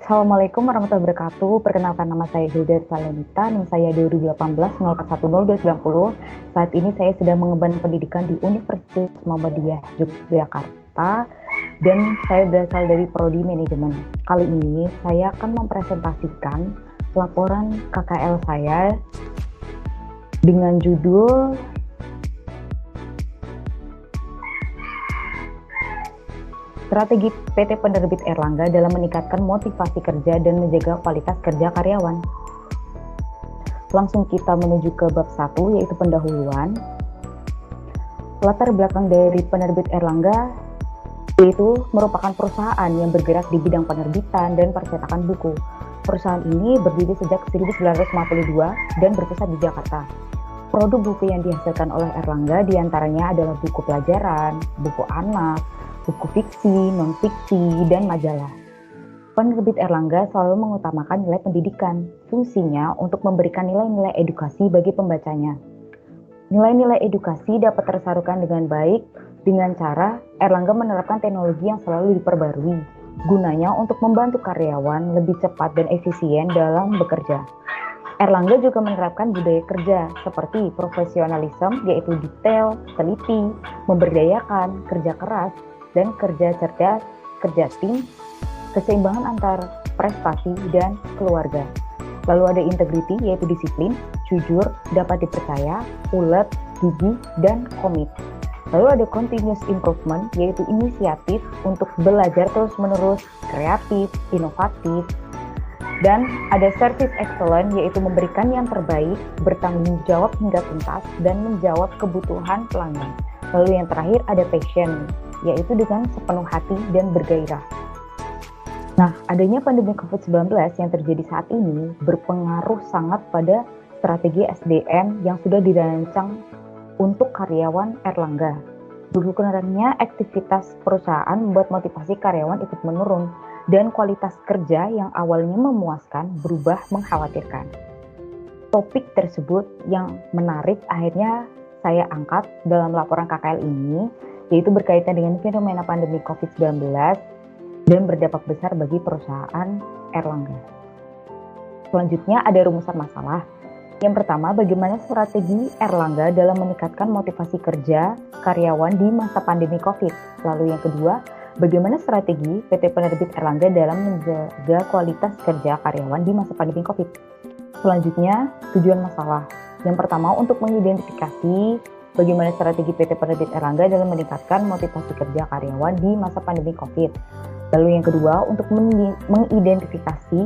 Assalamualaikum warahmatullahi wabarakatuh. Perkenalkan, nama saya Hilda Salenita, NIM saya 2018 Saat ini saya sedang mengemban pendidikan di Universitas Muhammadiyah Yogyakarta dan saya berasal dari Prodi Manajemen. Kali ini saya akan mempresentasikan laporan KKL saya dengan judul Strategi PT Penerbit Erlangga dalam meningkatkan motivasi kerja dan menjaga kualitas kerja karyawan. Langsung kita menuju ke bab 1, yaitu pendahuluan. Latar belakang dari Penerbit Erlangga yaitu merupakan perusahaan yang bergerak di bidang penerbitan dan percetakan buku. Perusahaan ini berdiri sejak 1952 dan berpusat di Jakarta. Produk buku yang dihasilkan oleh Erlangga diantaranya adalah buku pelajaran, buku anak, buku fiksi, non-fiksi, dan majalah. Penerbit Erlangga selalu mengutamakan nilai pendidikan, fungsinya untuk memberikan nilai-nilai edukasi bagi pembacanya. Nilai-nilai edukasi dapat tersalurkan dengan baik dengan cara Erlangga menerapkan teknologi yang selalu diperbarui, gunanya untuk membantu karyawan lebih cepat dan efisien dalam bekerja. Erlangga juga menerapkan budaya kerja seperti profesionalisme, yaitu detail, teliti, memberdayakan, kerja keras, dan kerja cerdas, kerja tim, keseimbangan antar prestasi dan keluarga. Lalu ada integriti, yaitu disiplin, jujur, dapat dipercaya, ulet, gigih, dan komit. Lalu ada continuous improvement, yaitu inisiatif untuk belajar terus-menerus, kreatif, inovatif. Dan ada service excellent, yaitu memberikan yang terbaik, bertanggung jawab hingga tuntas, dan menjawab kebutuhan pelanggan. Lalu yang terakhir ada passion, yaitu dengan sepenuh hati dan bergairah. Nah, adanya pandemi COVID-19 yang terjadi saat ini berpengaruh sangat pada strategi SDM yang sudah dirancang untuk karyawan Erlangga. Berkurangnya aktivitas perusahaan membuat motivasi karyawan ikut menurun dan kualitas kerja yang awalnya memuaskan berubah mengkhawatirkan. Topik tersebut yang menarik akhirnya saya angkat dalam laporan KKL ini, yaitu berkaitan dengan fenomena pandemi COVID-19 dan berdampak besar bagi perusahaan Erlangga. Selanjutnya ada rumusan masalah. Yang pertama, bagaimana strategi Erlangga dalam meningkatkan motivasi kerja karyawan di masa pandemi COVID. Lalu yang kedua, bagaimana strategi PT Penerbit Erlangga dalam menjaga kualitas kerja karyawan di masa pandemi COVID. Selanjutnya, tujuan masalah. Yang pertama, untuk mengidentifikasi bagaimana strategi PT Penerbit Erlangga dalam meningkatkan motivasi kerja karyawan di masa pandemi COVID. Lalu yang kedua, untuk mengidentifikasi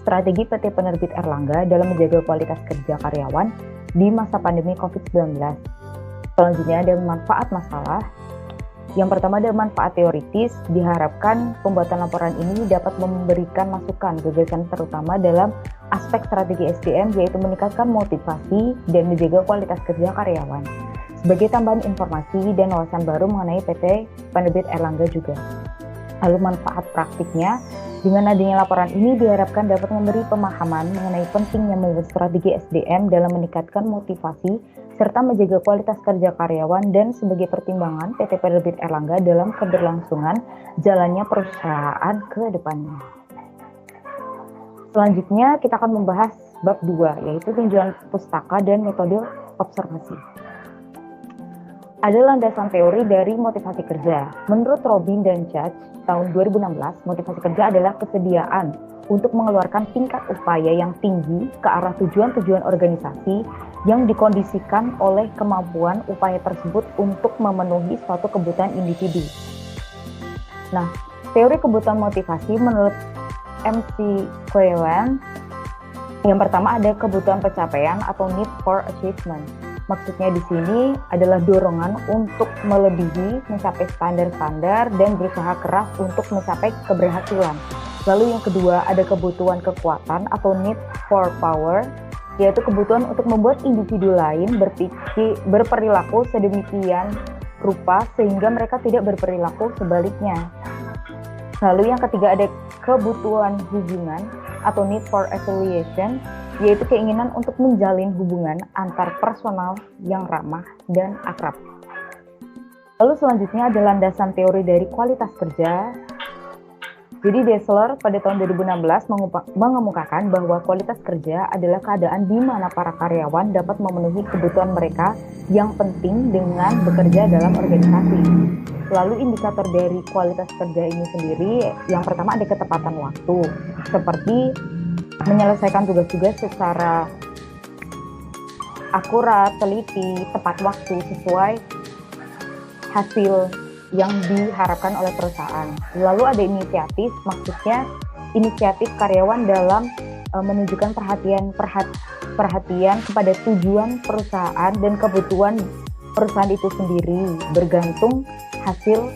strategi PT Penerbit Erlangga dalam menjaga kualitas kerja karyawan di masa pandemi COVID-19. Selanjutnya ada manfaat masalah. Yang pertama ada manfaat teoritis, diharapkan pembuatan laporan ini dapat memberikan masukan gagasan terutama dalam aspek strategi SDM, yaitu meningkatkan motivasi dan menjaga kualitas kerja karyawan. Sebagai tambahan informasi dan wawasan baru mengenai PT Penerbit Erlangga juga. Lalu manfaat praktiknya, dengan adanya laporan ini diharapkan dapat memberi pemahaman mengenai pentingnya membuat strategi SDM dalam meningkatkan motivasi serta menjaga kualitas kerja karyawan dan sebagai pertimbangan PT Penerbit Erlangga dalam keberlangsungan jalannya perusahaan ke depannya. Selanjutnya kita akan membahas bab 2, yaitu tinjauan pustaka dan metode observasi. Ada landasan teori dari motivasi kerja. Menurut Robin dan Judge, tahun 2016, motivasi kerja adalah kesediaan untuk mengeluarkan tingkat upaya yang tinggi ke arah tujuan-tujuan organisasi yang dikondisikan oleh kemampuan upaya tersebut untuk memenuhi suatu kebutuhan individu. Nah, teori kebutuhan motivasi menurut MC Quellen, yang pertama ada kebutuhan pencapaian atau need for achievement. Maksudnya di sini adalah dorongan untuk melebihi, mencapai standar-standar dan berusaha keras untuk mencapai keberhasilan. Lalu yang kedua ada kebutuhan kekuatan atau need for power, yaitu kebutuhan untuk membuat individu lain berperilaku sedemikian rupa sehingga mereka tidak berperilaku sebaliknya. Lalu yang ketiga ada kebutuhan hubungan atau need for affiliation, yaitu keinginan untuk menjalin hubungan antar personal yang ramah dan akrab. Lalu selanjutnya ada landasan teori dari kualitas kerja, Jadi Dassler pada tahun 2016 mengemukakan bahwa kualitas kerja adalah keadaan di mana para karyawan dapat memenuhi kebutuhan mereka yang penting dengan bekerja dalam organisasi. Lalu indikator dari kualitas kerja ini sendiri, yang pertama ada ketepatan waktu, seperti menyelesaikan tugas-tugas secara akurat, teliti, tepat waktu, sesuai hasil yang diharapkan oleh perusahaan. Lalu ada inisiatif, maksudnya inisiatif karyawan dalam menunjukkan perhatian kepada tujuan perusahaan dan kebutuhan perusahaan itu sendiri, bergantung hasil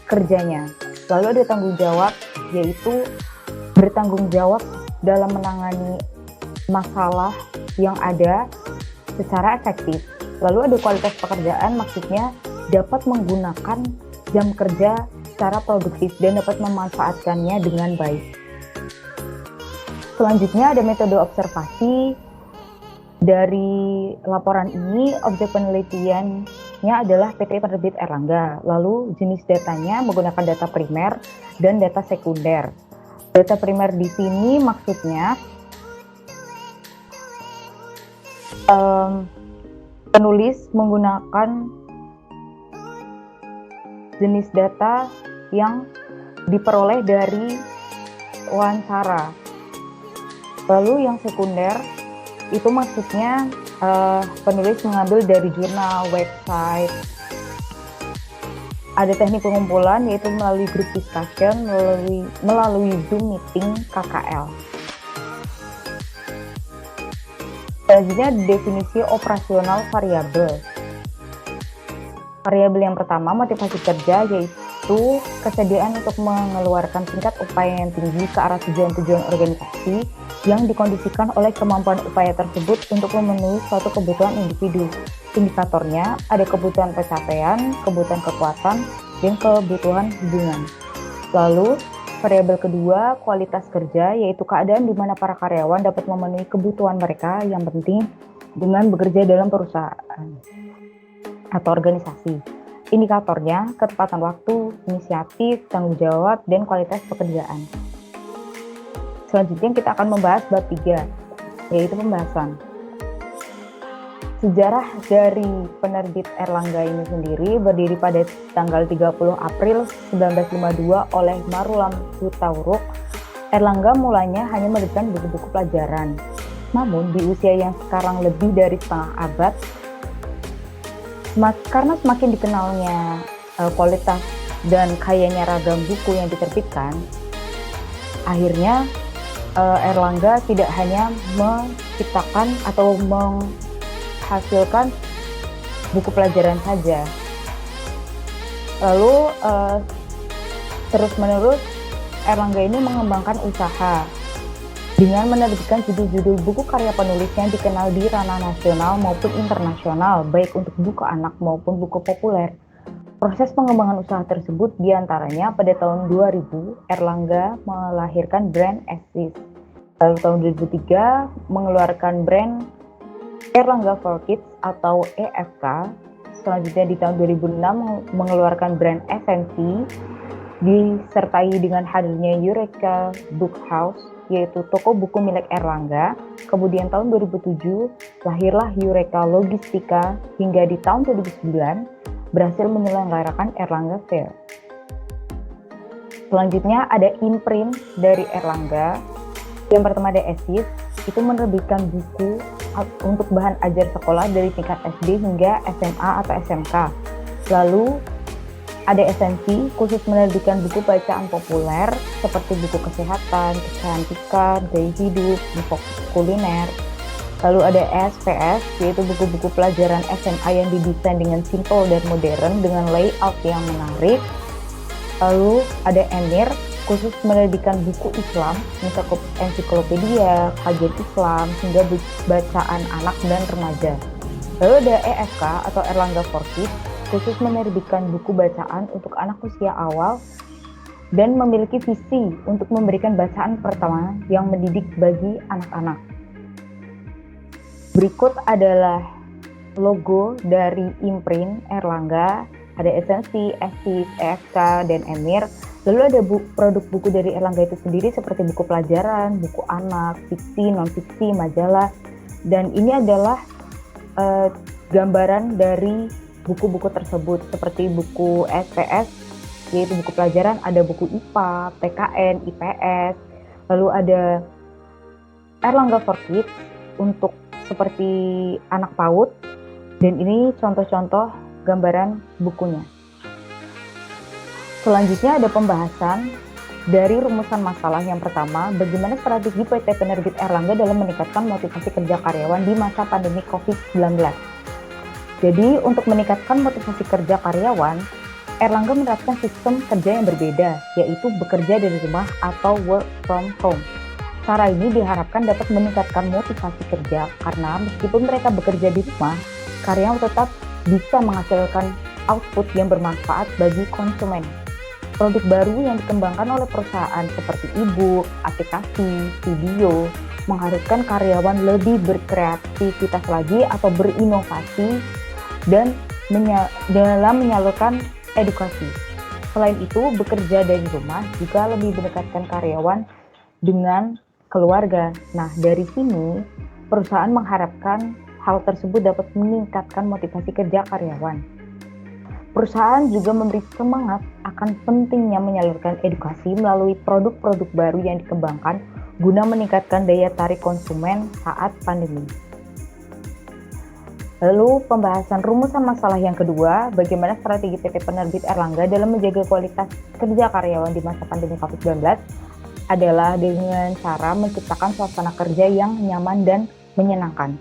kerjanya. Lalu ada tanggung jawab, yaitu bertanggung jawab dalam menangani masalah yang ada secara efektif. Lalu ada kualitas pekerjaan, maksudnya dapat menggunakan jam kerja secara produktif dan dapat memanfaatkannya dengan baik. Selanjutnya ada metode observasi. Dari laporan ini, objek penelitiannya adalah PT Penerbit Erlangga. Lalu jenis datanya menggunakan data primer dan data sekunder. Data primer di sini maksudnya penulis menggunakan jenis data yang diperoleh dari wawancara. Lalu yang sekunder itu maksudnya penulis mengambil dari jurnal, website. Ada teknik pengumpulan, yaitu melalui group discussion, melalui Zoom meeting, KKL. Selanjutnya definisi operasional variabel. Variabel yang pertama, motivasi kerja, yaitu kesediaan untuk mengeluarkan tingkat upaya yang tinggi ke arah tujuan-tujuan organisasi yang dikondisikan oleh kemampuan upaya tersebut untuk memenuhi suatu kebutuhan individu. Indikatornya ada kebutuhan pencapaian, kebutuhan kekuatan, dan kebutuhan hubungan. Lalu, variabel kedua, kualitas kerja, yaitu keadaan di mana para karyawan dapat memenuhi kebutuhan mereka yang penting dengan bekerja dalam perusahaan atau organisasi. Indikatornya ketepatan waktu, inisiatif, tanggung jawab, dan kualitas pekerjaan. Selanjutnya kita akan membahas bab 3, yaitu pembahasan. Sejarah dari Penerbit Erlangga ini sendiri berdiri pada tanggal 30 April 1952 oleh Marulam Hutauruk. Erlangga mulanya hanya menerbitkan buku-buku pelajaran. Namun di usia yang sekarang lebih dari setengah abad, karena semakin dikenalnya kualitas dan kayanya ragam buku yang diterbitkan, akhirnya Erlangga tidak hanya menciptakan atau menghasilkan buku pelajaran saja. Lalu terus-menerus Erlangga ini mengembangkan usaha dengan menerbitkan judul-judul buku karya penulis yang dikenal di ranah nasional maupun internasional, baik untuk buku anak maupun buku populer. Proses pengembangan usaha tersebut diantaranya pada tahun 2000, Erlangga melahirkan brand Essis. Lalu tahun 2003 mengeluarkan brand Erlangga for Kids atau EFK. Selanjutnya di tahun 2006 mengeluarkan brand Esensi, disertai dengan hadirnya Eureka Book House, yaitu toko buku milik Erlangga. Kemudian tahun 2007 lahirlah Eureka Logistika, hingga di tahun 2009 berhasil menyelenggarakan Erlangga Fair. Selanjutnya ada imprint dari Erlangga. Yang pertama ada Essis, itu menerbitkan buku untuk bahan ajar sekolah dari tingkat SD hingga SMA atau SMK. Lalu ada Esensi, khusus menerbitkan buku bacaan populer seperti buku kesehatan, kecantikan, gaya hidup, info kuliner. Lalu ada SPS, yaitu buku-buku pelajaran SMA yang didesain dengan simple dan modern dengan layout yang menarik. Lalu ada Emir, khusus menerbitkan buku Islam, ensiklopedia, kajian Islam, hingga bacaan anak dan remaja. Lalu ada EFK atau Erlangga for Kids, khusus menerbitkan buku bacaan untuk anak usia awal dan memiliki visi untuk memberikan bacaan pertama yang mendidik bagi anak-anak. Berikut adalah logo dari imprint Erlangga. Ada Esensi, Essis, EFK, dan Emir. Lalu ada produk buku dari Erlangga itu sendiri seperti buku pelajaran, buku anak, fiksi, non-fiksi, majalah. Dan ini adalah gambaran dari buku-buku tersebut seperti buku SPS, yaitu buku pelajaran, ada buku IPA, PKN, IPS, lalu ada Erlangga for Kids untuk seperti anak PAUD, dan ini contoh-contoh gambaran bukunya. Selanjutnya ada pembahasan dari rumusan masalah. Yang pertama, bagaimana strategi PT Penerbit Erlangga dalam meningkatkan motivasi kerja karyawan di masa pandemi COVID-19. Jadi, untuk meningkatkan motivasi kerja karyawan, Erlangga menerapkan sistem kerja yang berbeda, yaitu bekerja dari rumah atau work from home. Cara ini diharapkan dapat meningkatkan motivasi kerja karena meskipun mereka bekerja di rumah, karyawan tetap bisa menghasilkan output yang bermanfaat bagi konsumen. Produk baru yang dikembangkan oleh perusahaan seperti e-book, aplikasi, video, mengharuskan karyawan lebih berkreativitas lagi atau berinovasi dan dalam menyalurkan edukasi. Selain itu, bekerja dari rumah juga lebih mendekatkan karyawan dengan keluarga. Nah, dari sini perusahaan mengharapkan hal tersebut dapat meningkatkan motivasi kerja karyawan. Perusahaan juga memberi semangat akan pentingnya menyalurkan edukasi melalui produk-produk baru yang dikembangkan guna meningkatkan daya tarik konsumen saat pandemi. Lalu pembahasan rumusan masalah yang kedua, bagaimana strategi PT Penerbit Erlangga dalam menjaga kualitas kerja karyawan di masa pandemi COVID-19 adalah dengan cara menciptakan suasana kerja yang nyaman dan menyenangkan.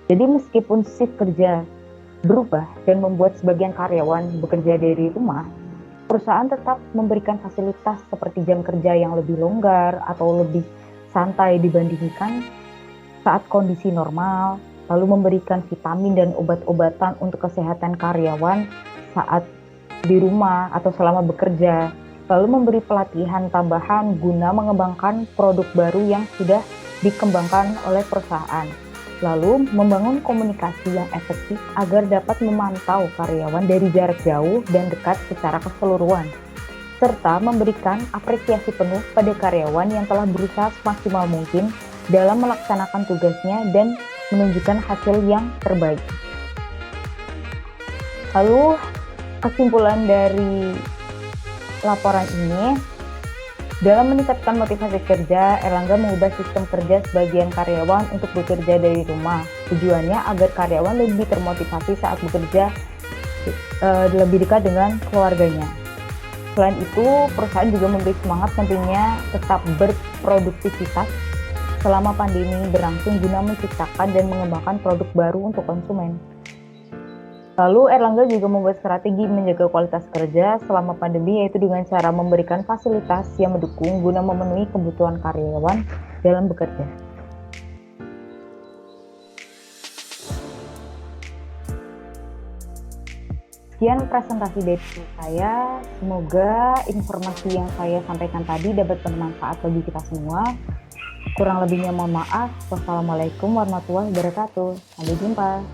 Jadi meskipun shift kerja berubah dan membuat sebagian karyawan bekerja dari rumah, perusahaan tetap memberikan fasilitas seperti jam kerja yang lebih longgar atau lebih santai dibandingkan saat kondisi normal, lalu memberikan vitamin dan obat-obatan untuk kesehatan karyawan saat di rumah atau selama bekerja, lalu memberi pelatihan tambahan guna mengembangkan produk baru yang sudah dikembangkan oleh perusahaan. Lalu, membangun komunikasi yang efektif agar dapat memantau karyawan dari jarak jauh dan dekat secara keseluruhan, serta memberikan apresiasi penuh pada karyawan yang telah berusaha semaksimal mungkin dalam melaksanakan tugasnya dan menunjukkan hasil yang terbaik. Lalu, kesimpulan dari laporan ini, dalam meningkatkan motivasi kerja, Erlangga mengubah sistem kerja sebagian karyawan untuk bekerja dari rumah. Tujuannya agar karyawan lebih termotivasi saat bekerja lebih dekat dengan keluarganya. Selain itu, perusahaan juga memberi semangat pentingnya tetap berproduktivitas selama pandemi berlangsung guna menciptakan dan mengembangkan produk baru untuk konsumen. Lalu Erlangga juga membuat strategi menjaga kualitas kerja selama pandemi, yaitu dengan cara memberikan fasilitas yang mendukung guna memenuhi kebutuhan karyawan dalam bekerja. Sekian presentasi dari saya, semoga informasi yang saya sampaikan tadi dapat bermanfaat bagi kita semua. Kurang lebihnya mohon maaf. Wassalamualaikum warahmatullahi wabarakatuh. Sampai jumpa.